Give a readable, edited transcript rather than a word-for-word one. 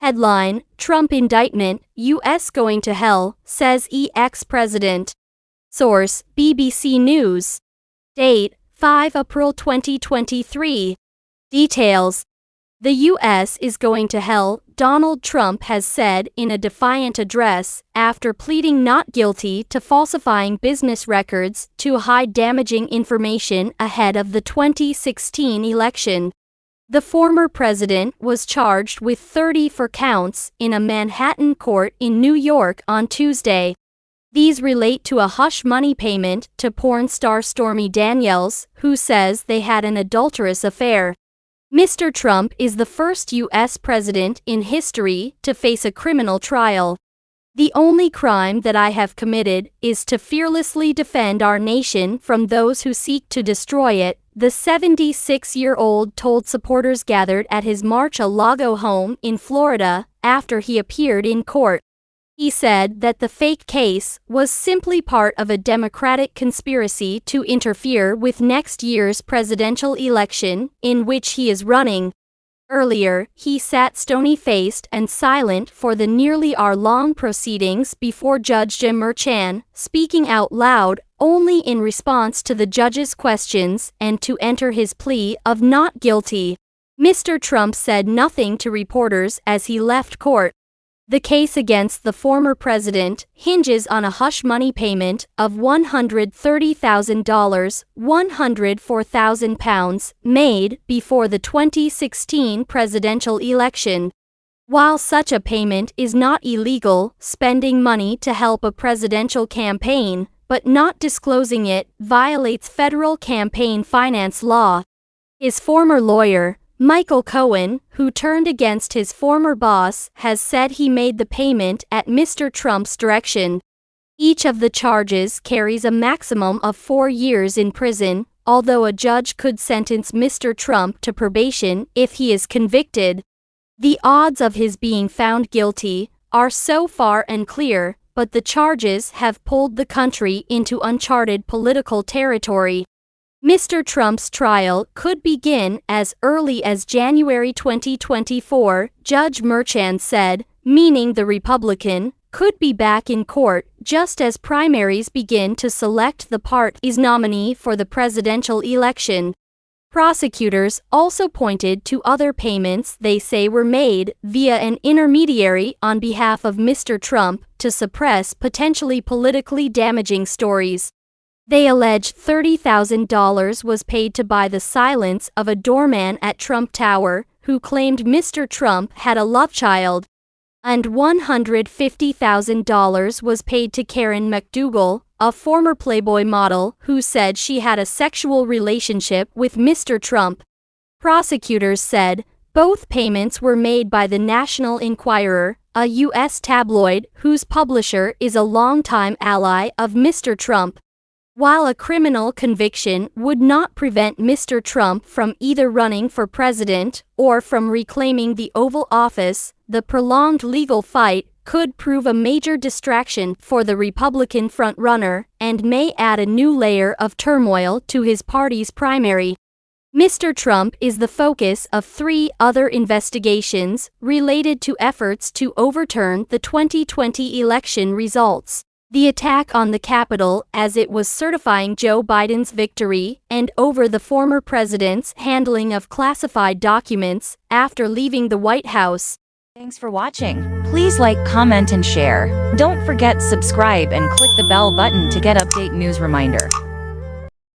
Headline: Trump indictment, U.S. going to hell, says ex-president. Source: BBC News. Date: 5 April 2023. Details: The U.S. is going to hell, Donald Trump has said in a defiant address, after pleading not guilty to falsifying business records to hide damaging information ahead of the 2016 election. The former president was charged with 34 counts in a Manhattan court in New York on Tuesday. These relate to a hush money payment to porn star Stormy Daniels, who says they had an adulterous affair. Mr. Trump is the first U.S. president in history to face a criminal trial. The only crime that I have committed is to fearlessly defend our nation from those who seek to destroy it, the 76-year-old told supporters gathered at his Mar-a-Lago home in Florida after he appeared in court. He said that the fake case was simply part of a Democratic conspiracy to interfere with next year's presidential election, in which he is running. Earlier, he sat stony-faced and silent for the nearly hour-long proceedings before Judge Jim Merchan, speaking out loud only in response to the judge's questions and to enter his plea of not guilty. Mr. Trump said nothing to reporters as he left court. The case against the former president hinges on a hush money payment of $130,000, £104,000, made before the 2016 presidential election. While such a payment is not illegal, spending money to help a presidential campaign, but not disclosing it, violates federal campaign finance law. His former lawyer, Michael Cohen, who turned against his former boss, has said he made the payment at Mr. Trump's direction. Each of the charges carries a maximum of 4 years in prison, although a judge could sentence Mr. Trump to probation if he is convicted. The odds of his being found guilty are so far unclear, but the charges have pulled the country into uncharted political territory. Mr. Trump's trial could begin as early as January 2024, Judge Merchan said, meaning the Republican could be back in court just as primaries begin to select the party's nominee for the presidential election. Prosecutors also pointed to other payments they say were made via an intermediary on behalf of Mr. Trump to suppress potentially politically damaging stories. They allege $30,000 was paid to buy the silence of a doorman at Trump Tower, who claimed Mr. Trump had a love child. And $150,000 was paid to Karen McDougal, a former Playboy model, who said she had a sexual relationship with Mr. Trump. Prosecutors said both payments were made by the National Enquirer, a U.S. tabloid whose publisher is a longtime ally of Mr. Trump. While a criminal conviction would not prevent Mr. Trump from either running for president or from reclaiming the Oval Office, the prolonged legal fight could prove a major distraction for the Republican frontrunner and may add a new layer of turmoil to his party's primary. Mr. Trump is the focus of 3 other investigations related to efforts to overturn the 2020 election results. The attack on the Capitol as it was certifying Joe Biden's victory, and over the former president's handling of classified documents after leaving the White House. Thanks for watching. Please like, comment, and share. Don't forget subscribe and click the bell button to get update news reminder.